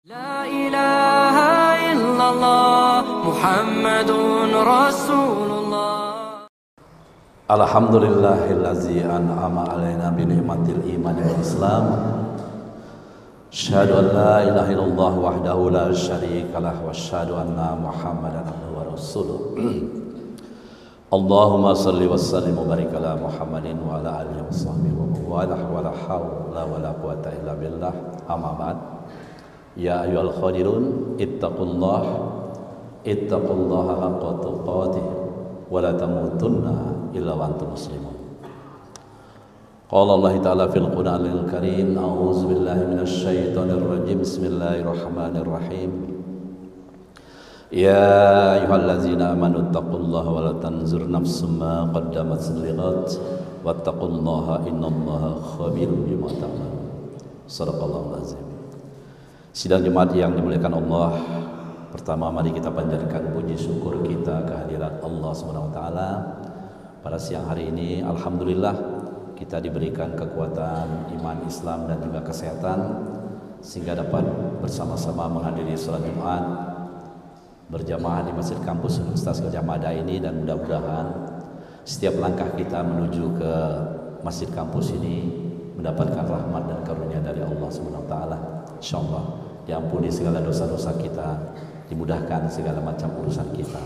La ilaha illallah Muhammadun Rasulullah. Alhamdulillahillazi an'ama alaina bi ni'matil iman wal islam. Asyhadu an la ilaha illallah wahdahu la syarikalah wa asyhadu anna Muhammadan abduhu wa rasuluh. Allahumma shalli wa sallim wa barik ala Muhammadin wa ala alihi wa sahbihi wa la haula wa la quwata illa billah. Amma ba'd. Ya ayyuhal khadirun ittaqullaha haqqa tuqatih wa la tamutunna illa wa antum muslimun. Qala Allah Ta'ala fil Qur'anil Karim, a'udzu billahi minasy syaithanir rajim. Bismillahirrahmanirrahim. Ya ayyuhallazina amanu taqullaha wa la tanzur nafsum ma qaddamat lighad wattaqullaha innallaha khabirun bima ta'malun. Shadaqallahul azim. Sidang jemaat yang dimuliakan Allah, pertama mari kita panjatkan puji syukur kita kehadirat Allah Subhanahu wa taala. Pada siang hari ini alhamdulillah kita diberikan kekuatan iman Islam dan juga kesehatan sehingga dapat bersama-sama menghadiri salat Jumat berjamaah di Masjid Kampus Universitas Gadjah Mada ini, dan mudah-mudahan setiap langkah kita menuju ke Masjid Kampus ini mendapatkan rahmat dan karunia dari Allah Subhanahu wa taala. Insyaallah diampuni segala dosa-dosa kita, dimudahkan segala macam urusan kita.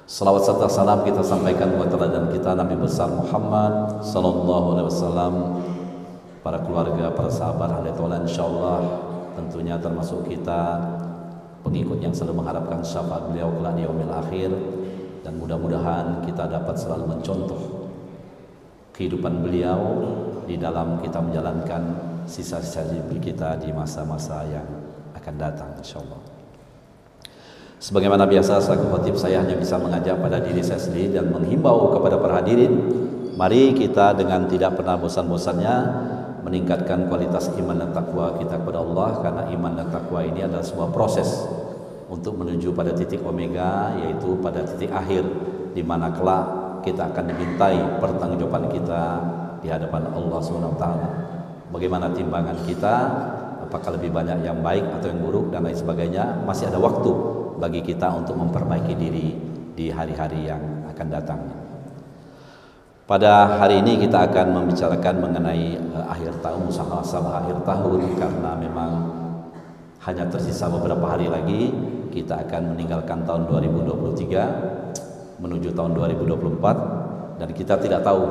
Salawat serta salam kita sampaikan buat teladan kita Nabi besar Muhammad sallallahu alaihi wasallam, para keluarga, para sahabat, ahli tauhid, insyaallah tentunya termasuk kita pengikut yang selalu mengharapkan syafaat beliau kelak di yaumil akhir, dan mudah-mudahan kita dapat selalu mencontoh kehidupan beliau di dalam kita menjalankan sisa-sisa hidup kita di masa-masa yang akan datang insyaallah. Sebagaimana biasa selaku khatib saya hanya bisa mengajak pada diri saya sendiri dan menghimbau kepada para hadirin, mari kita dengan tidak pernah bosan-bosannya meningkatkan kualitas iman dan takwa kita kepada Allah, karena iman dan takwa ini adalah sebuah proses untuk menuju pada titik omega, yaitu pada titik akhir di mana kelak kita akan dimintai pertanggungjawaban kita di hadapan Allah Subhanahu wa taala. Bagaimana timbangan kita, apakah lebih banyak yang baik atau yang buruk dan lain sebagainya. Masih ada waktu bagi kita untuk memperbaiki diri di hari-hari yang akan datang. Pada hari ini kita akan membicarakan mengenai akhir tahun, muhasabah akhir tahun, karena memang hanya tersisa beberapa hari lagi kita akan meninggalkan tahun 2023 menuju tahun 2024, dan kita tidak tahu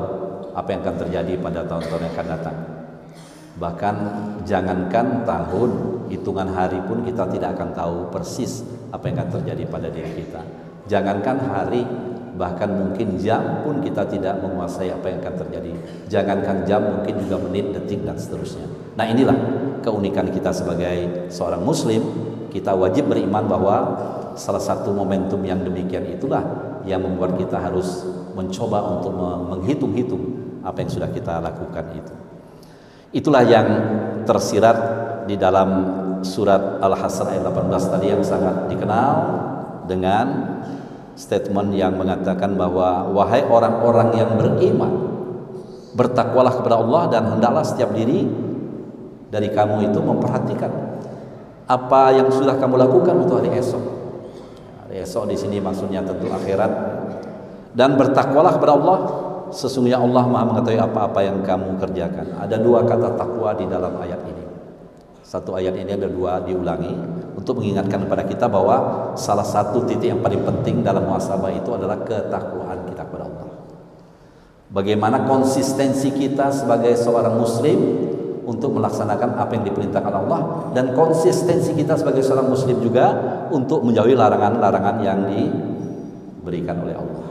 apa yang akan terjadi pada tahun-tahun yang akan datang. Bahkan jangankan tahun, hitungan hari pun kita tidak akan tahu persis apa yang akan terjadi pada diri kita. Jangankan hari, bahkan mungkin jam pun kita tidak menguasai apa yang akan terjadi. Jangankan jam, mungkin juga menit, detik, dan seterusnya. Nah, inilah keunikan kita sebagai seorang muslim. Kita wajib beriman bahwa salah satu momentum yang demikian itulah yang membuat kita harus mencoba untuk menghitung-hitung apa yang sudah kita lakukan itu. Itulah yang tersirat di dalam surat Al-Hasr ayat 18 tadi, yang sangat dikenal dengan statement yang mengatakan bahwa wahai orang-orang yang beriman, bertakwalah kepada Allah dan hendaklah setiap diri dari kamu itu memperhatikan apa yang sudah kamu lakukan untuk hari esok. Hari esok di sini maksudnya tentu akhirat. Dan bertakwalah kepada Allah, sesungguhnya Allah Maha mengetahui apa-apa yang kamu kerjakan. Ada dua kata takwa di dalam ayat ini. Satu ayat ini ada dua diulangi untuk mengingatkan kepada kita bahwa salah satu titik yang paling penting dalam muhasabah itu adalah ketakwaan kita kepada Allah. Bagaimana konsistensi kita sebagai seorang muslim untuk melaksanakan apa yang diperintahkan Allah, dan konsistensi kita sebagai seorang muslim juga untuk menjauhi larangan-larangan yang diberikan oleh Allah.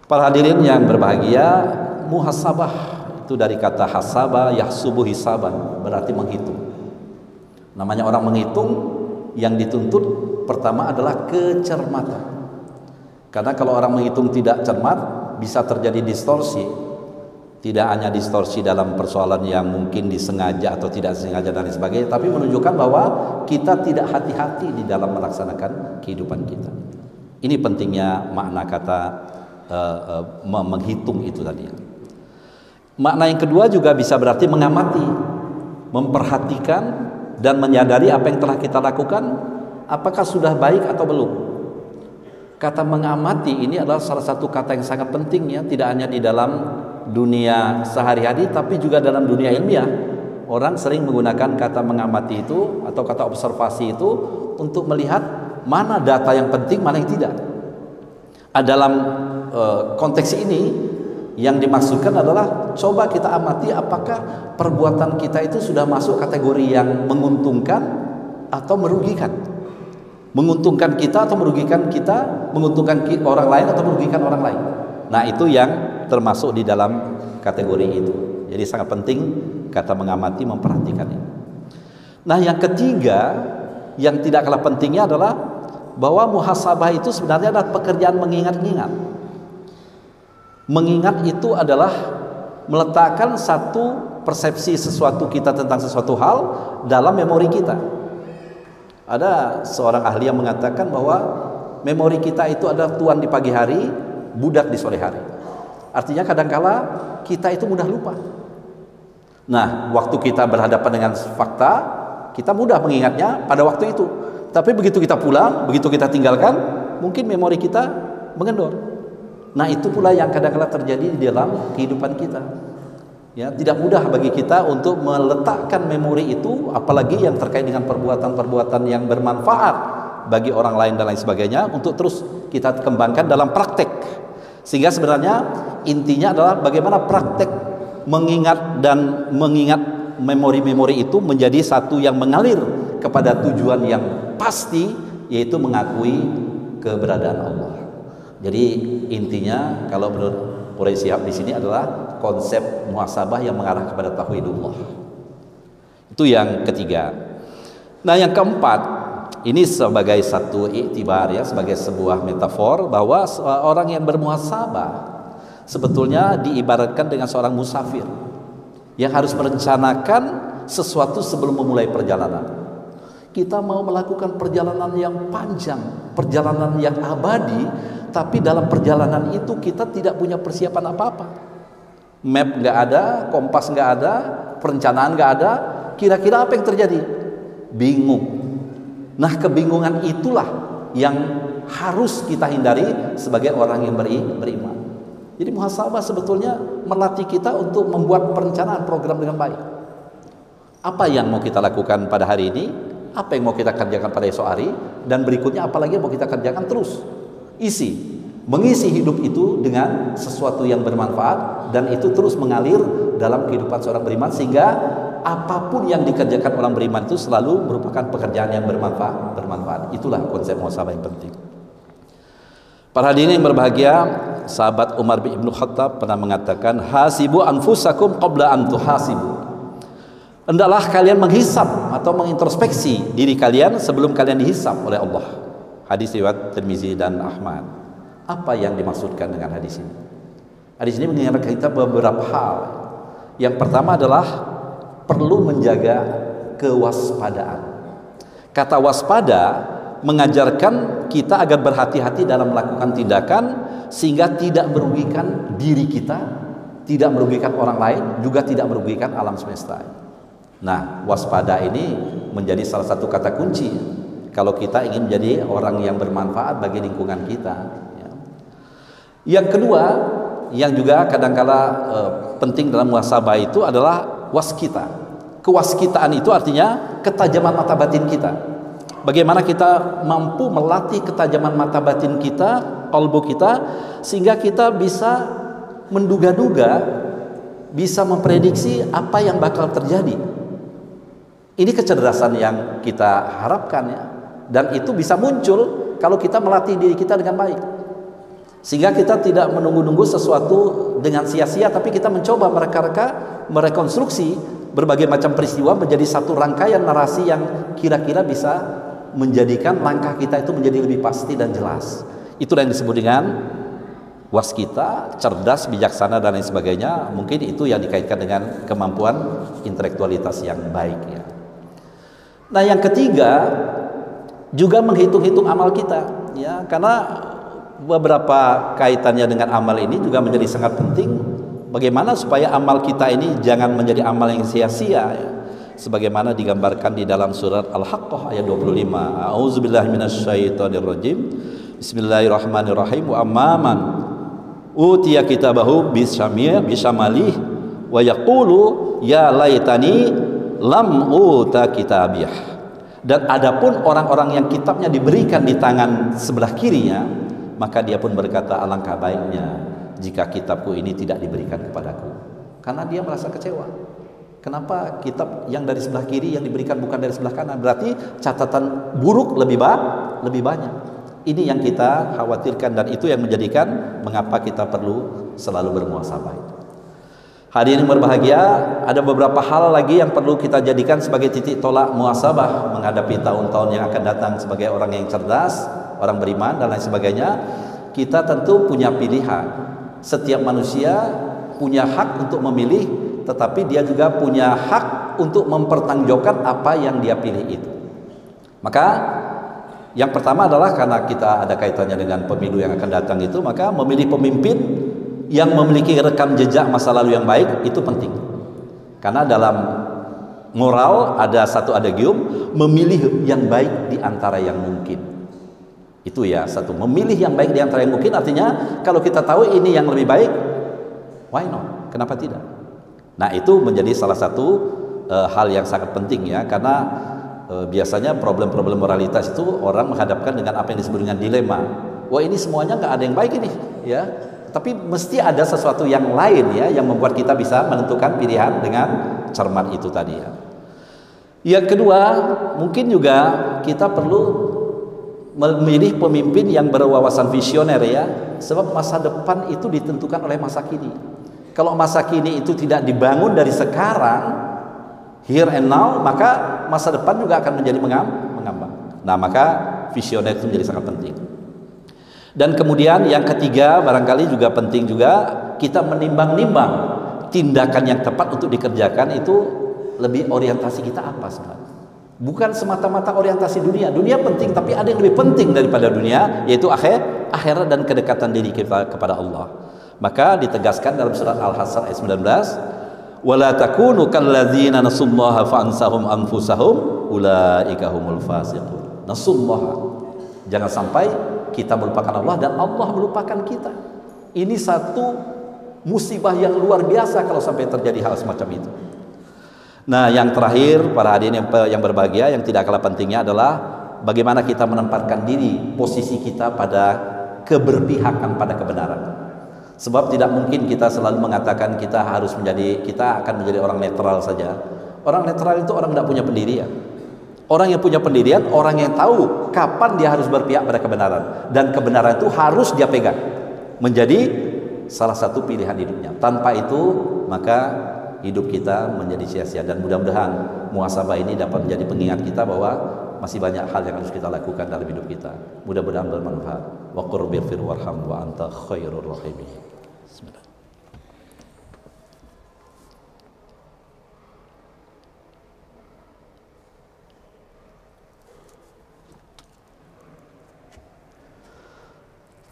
Para hadirin yang berbahagia, muhasabah itu dari kata hasaba yahsubu hisaban, berarti menghitung. Namanya orang menghitung, yang dituntut pertama adalah kecermatan. Karena kalau orang menghitung tidak cermat, bisa terjadi distorsi. Tidak hanya distorsi dalam persoalan yang mungkin disengaja atau tidak sengaja dan lain sebagainya, tapi menunjukkan bahwa kita tidak hati-hati di dalam melaksanakan kehidupan kita. Ini pentingnya makna kata menghitung itu tadi. Makna yang kedua juga bisa berarti mengamati, memperhatikan dan menyadari apa yang telah kita lakukan, apakah sudah baik atau belum. Kata mengamati ini adalah salah satu kata yang sangat penting ya, tidak hanya di dalam dunia sehari-hari tapi juga dalam dunia ilmiah. Orang sering menggunakan kata mengamati itu atau kata observasi itu untuk melihat mana data yang penting, mana yang tidak. Dalam konteks ini yang dimaksudkan adalah coba kita amati apakah perbuatan kita itu sudah masuk kategori yang menguntungkan atau merugikan. Menguntungkan kita atau merugikan kita, menguntungkan orang lain atau merugikan orang lain. Nah, itu yang termasuk di dalam kategori itu. Jadi sangat penting kata mengamati, memperhatikan ini. Nah, yang ketiga yang tidak kalah pentingnya adalah bahwa muhasabah itu sebenarnya adalah pekerjaan mengingat-ingat. Mengingat itu adalah meletakkan satu persepsi sesuatu kita tentang sesuatu hal dalam memori kita. Ada seorang ahli yang mengatakan bahwa memori kita itu adalah tuan di pagi hari, budak di sore hari. Artinya kadangkala kita itu mudah lupa. Nah, waktu kita berhadapan dengan fakta, kita mudah mengingatnya pada waktu itu. Tapi begitu kita pulang, begitu kita tinggalkan, mungkin memori kita mengendor. Nah, itu pula yang kadang-kala terjadi di dalam kehidupan kita. Ya, tidak mudah bagi kita untuk meletakkan memori itu, apalagi yang terkait dengan perbuatan-perbuatan yang bermanfaat bagi orang lain dan lain sebagainya, untuk terus kita kembangkan dalam praktek. Sehingga sebenarnya intinya adalah bagaimana praktek mengingat dan mengingat memori-memori itu menjadi satu yang mengalir kepada tujuan yang pasti, yaitu mengakui keberadaan Allah. Jadi intinya kalau menurut Quraisy Shihab di sini adalah konsep muhasabah yang mengarah kepada tauhidullah. Itu yang ketiga. Nah, yang keempat, ini sebagai satu iktibar ya, sebagai sebuah metafor bahwa orang yang bermuhasabah sebetulnya diibaratkan dengan seorang musafir yang harus merencanakan sesuatu sebelum memulai perjalanan. Kita mau melakukan perjalanan yang panjang, perjalanan yang abadi, tapi dalam perjalanan itu kita tidak punya persiapan apa-apa. Map nggak ada, kompas nggak ada, perencanaan nggak ada. Kira-kira apa yang terjadi? Bingung. Nah, kebingungan itulah yang harus kita hindari sebagai orang yang beriman. Jadi muhasabah sebetulnya melatih kita untuk membuat perencanaan program dengan baik. Apa yang mau kita lakukan pada hari ini? Apa yang mau kita kerjakan pada esok hari? Dan berikutnya apalagi yang mau kita kerjakan terus. Mengisi hidup itu dengan sesuatu yang bermanfaat, dan itu terus mengalir dalam kehidupan seorang beriman, sehingga apapun yang dikerjakan orang beriman itu selalu merupakan pekerjaan yang bermanfaat. Itulah konsep muhasabah yang penting. Para hadirin yang berbahagia, sahabat Umar bin Ibnu Khattab pernah mengatakan, hasibu anfusakum qabla an tuhasibu. Hendaklah kalian menghisap atau mengintrospeksi diri kalian sebelum kalian dihisap oleh Allah. Hadis riwayat Tirmizi dan Ahmad. Apa yang dimaksudkan dengan hadis ini? Hadis ini mengingatkan kita beberapa hal. Yang pertama adalah perlu menjaga kewaspadaan. Kata waspada mengajarkan kita agar berhati-hati dalam melakukan tindakan sehingga tidak merugikan diri kita, tidak merugikan orang lain, juga tidak merugikan alam semesta. Nah, waspada ini menjadi salah satu kata kunci kalau kita ingin menjadi orang yang bermanfaat bagi lingkungan kita. Yang kedua, yang juga kadangkala penting dalam muhasabah itu adalah waskita. Kewaskitaan itu artinya ketajaman mata batin kita. Bagaimana kita mampu melatih ketajaman mata batin kita, qalbu kita, sehingga kita bisa menduga-duga, bisa memprediksi apa yang bakal terjadi. Ini kecerdasan yang kita harapkan ya. Dan itu bisa muncul kalau kita melatih diri kita dengan baik. Sehingga kita tidak menunggu-nunggu sesuatu dengan sia-sia, tapi kita mencoba mereka-reka, merekonstruksi berbagai macam peristiwa menjadi satu rangkaian narasi yang kira-kira bisa menjadikan langkah kita itu menjadi lebih pasti dan jelas. Itulah yang disebut dengan waskita, cerdas, bijaksana dan lain sebagainya. Mungkin itu yang dikaitkan dengan kemampuan intelektualitas yang baik ya. Nah, yang ketiga juga menghitung-hitung amal kita ya, karena beberapa kaitannya dengan amal ini juga menjadi sangat penting. Bagaimana supaya amal kita ini jangan menjadi amal yang sia-sia ya. sebagaimana digambarkan di dalam surat Al-Haqqah ayat 25. A'udzubillahi minasyaitonirrajim. Bismillahirrahmanirrahim. Wa amman utiya kitabahu bisamalih wa yaqulu ya laitani lam uta kitabiyah. Dan adapun orang-orang yang kitabnya diberikan di tangan sebelah kirinya, maka dia pun berkata, alangkah baiknya jika kitabku ini tidak diberikan kepadaku. Karena dia merasa kecewa. Kenapa kitab yang dari sebelah kiri yang diberikan bukan dari sebelah kanan? Berarti catatan buruk lebih banyak. Ini yang kita khawatirkan, dan itu yang menjadikan mengapa kita perlu selalu bermuhasabah. Hadirin berbahagia, ada beberapa hal lagi yang perlu kita jadikan sebagai titik tolak muhasabah menghadapi tahun-tahun yang akan datang sebagai orang yang cerdas, orang beriman dan lain sebagainya. Kita tentu punya pilihan. Setiap manusia punya hak untuk memilih, tetapi dia juga punya hak untuk mempertanggungjawabkan apa yang dia pilih itu. Maka yang pertama adalah karena kita ada kaitannya dengan pemilu yang akan datang itu, maka memilih pemimpin yang memiliki rekam jejak masa lalu yang baik itu penting. Karena dalam moral ada satu adagium, memilih yang baik di antara yang mungkin. Itu ya, satu, memilih yang baik di antara yang mungkin, artinya kalau kita tahu ini yang lebih baik, why not? Kenapa tidak? Nah, itu menjadi salah satu hal yang sangat penting ya, karena biasanya problem-problem moralitas itu orang menghadapkan dengan apa yang disebut dengan dilema. Wah, ini semuanya nggak ada yang baik ini, ya. Tapi mesti ada sesuatu yang lain ya, yang membuat kita bisa menentukan pilihan dengan cermat itu tadi ya. Yang kedua, mungkin juga kita perlu memilih pemimpin yang berwawasan visioner ya, sebab masa depan itu ditentukan oleh masa kini. Kalau masa kini itu tidak dibangun dari sekarang, here and now, maka masa depan juga akan menjadi mengambang. Nah, maka visioner itu menjadi sangat penting. Dan kemudian yang ketiga, barangkali juga penting juga kita menimbang-nimbang tindakan yang tepat untuk dikerjakan itu lebih orientasi kita apa sebenarnya. Bukan semata-mata orientasi dunia. Dunia penting, tapi ada yang lebih penting daripada dunia, yaitu akhirat dan kedekatan diri kita kepada Allah. Maka ditegaskan dalam surat Al-Hasr ayat 19, wala takunu kalladzina nasullaha fa ansahum anfusahum ulaika humul fasiqun. Nasullaha, jangan sampai kita melupakan Allah dan Allah melupakan kita. Ini satu musibah yang luar biasa kalau sampai terjadi hal semacam itu. Nah, yang terakhir para hadirin yang berbahagia, yang tidak kalah pentingnya adalah bagaimana kita menempatkan diri, posisi kita pada keberpihakan pada kebenaran. Sebab tidak mungkin kita selalu mengatakan kita akan menjadi orang netral saja. Orang netral itu orang tidak punya pendirian. Orang yang punya pendirian, orang yang tahu kapan dia harus berpihak pada kebenaran, dan kebenaran itu harus dia pegang, menjadi salah satu pilihan hidupnya. Tanpa itu maka hidup kita menjadi sia-sia, dan mudah-mudahan muhasabah ini dapat menjadi pengingat kita bahwa masih banyak hal yang harus kita lakukan dalam hidup kita. Mudah-mudahan bermanfaat. Wa qur birfir warham wa anta khairur rahimin. Bismillah.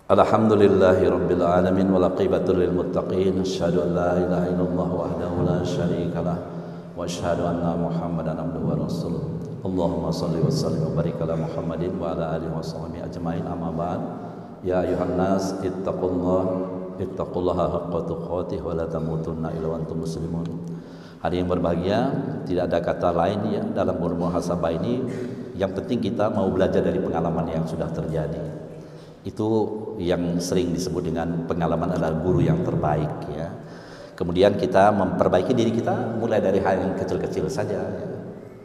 Alhamdulillahi rabbil alamin wal aqibatu lil muttaqin. Asyhadu an la ilaha illallah wahdahu la syarikalah wa asyhadu anna Muhammadan abduhu wa rasuluh. Allahumma salli wa sallim wa barik ala Muhammadin wa ala alihi wa sahbihi ajmain. Amma ba'd. Ya ayuhan nas ittaqullaha haqqa tuqatih wa la tamutunna illa wa antum muslimun. Hari yang berbahagia, tidak ada kata lain ya dalam bermuhasabah ini. Yang penting kita mau belajar dari pengalaman yang sudah terjadi. Itu yang sering disebut dengan pengalaman adalah guru yang terbaik ya. Kemudian kita memperbaiki diri kita mulai dari hal yang kecil-kecil saja ya.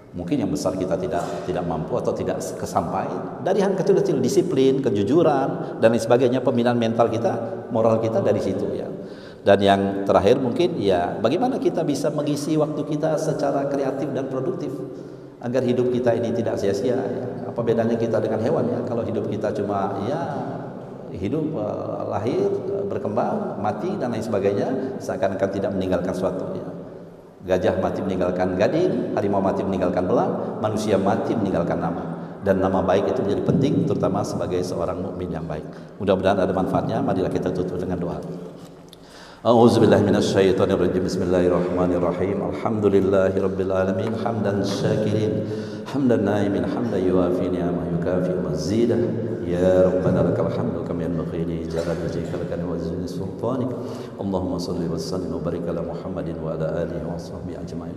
Mungkin yang besar kita tidak mampu atau tidak kesampai, dari hal kecil-kecil, disiplin, kejujuran dan lain sebagainya, pembinaan mental kita, moral kita dari situ ya. Dan yang terakhir mungkin ya bagaimana kita bisa mengisi waktu kita secara kreatif dan produktif agar hidup kita ini tidak sia-sia ya. Apa bedanya kita dengan hewan ya? Kalau hidup kita cuma ya hidup, lahir, berkembang, mati dan lain sebagainya, seakan-akan tidak meninggalkan sesuatu ya. Gajah mati meninggalkan gading, harimau mati meninggalkan belang, manusia mati meninggalkan nama. Dan nama baik itu menjadi penting, terutama sebagai seorang mukmin yang baik. Mudah-mudahan ada manfaatnya. Marilah kita tutup dengan doa. A'udzubillahi minasyaitonirrajim. Bismillahirrahmanirrahim. Alhamdulillahirabbil alamin hamdan syakirin hamdan naimin hamdan yuafi ni'amah yukafi mazidah. Ya Rabbana lakal hamdu kama yanbaghi li jalali wajhika wa azimi sultanik. Allahumma shalli wa sallim wa barik ala Muhammadin wa ala alihi wa sahbihi ajmain.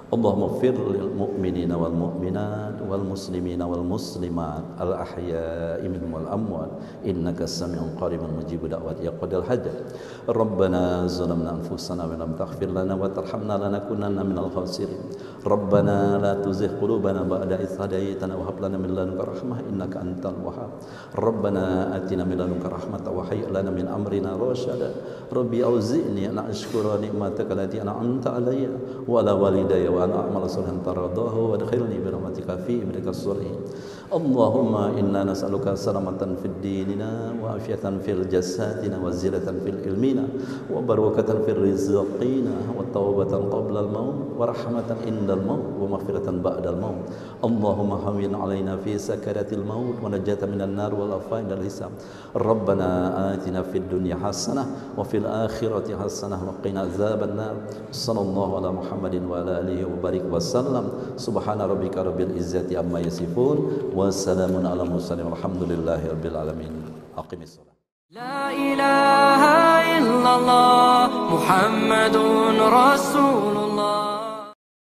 Allahumma ighfir lil mu'minina wal mu'minat wal muslimina wal muslimat al ahya'i minhum wal amwat innaka sami'un qaribun mujibud da'wat ya qadil hajat. Rabbana zalamna anfusana wa lam taghfir lana wa tarhamna lanakunanna minal khasirin. Rabbana la tuzigh qulubana ba'da idh hadaytana wa hab lana min ladunka rahmah innaka antal wahhab. Rabbana atina min ladunka rahmatan wa hayyi' lana min amrina rashada. Rabbi auzi'ni an ashkura ni'mataka allati an'amta alayya wa ala walidayya wa an a'mala salihan taradahu wa adkhilni bi rahmatika fi ibadikas shalihin. Allahumma inna nas'aluka salamatan fid dinina wa afiyatan fil jasadina wa zilatan fil ilmina wa barakatan fil rizqina wa tawbatan qabla al maut wa rahmatan indal maut wa maghfiratan ba'dal maut. Allahumma hawwin 'alaina fi sakaratil maut wa najatan minan nar wal afwa indal hisab. Rabbana atina fid dunya hasanah wa fil akhirati hasanah wa qina adzaban nar. Sallallahu ala Muhammadin wa ala alihi wa barik wa sallam. Subhana rabbika rabbil izzati amma yasifun wa salamun ala mursalin walhamdulillahi rabbil alamin. Aqimis shalah. La ilaha illallah Muhammadun Rasulullah.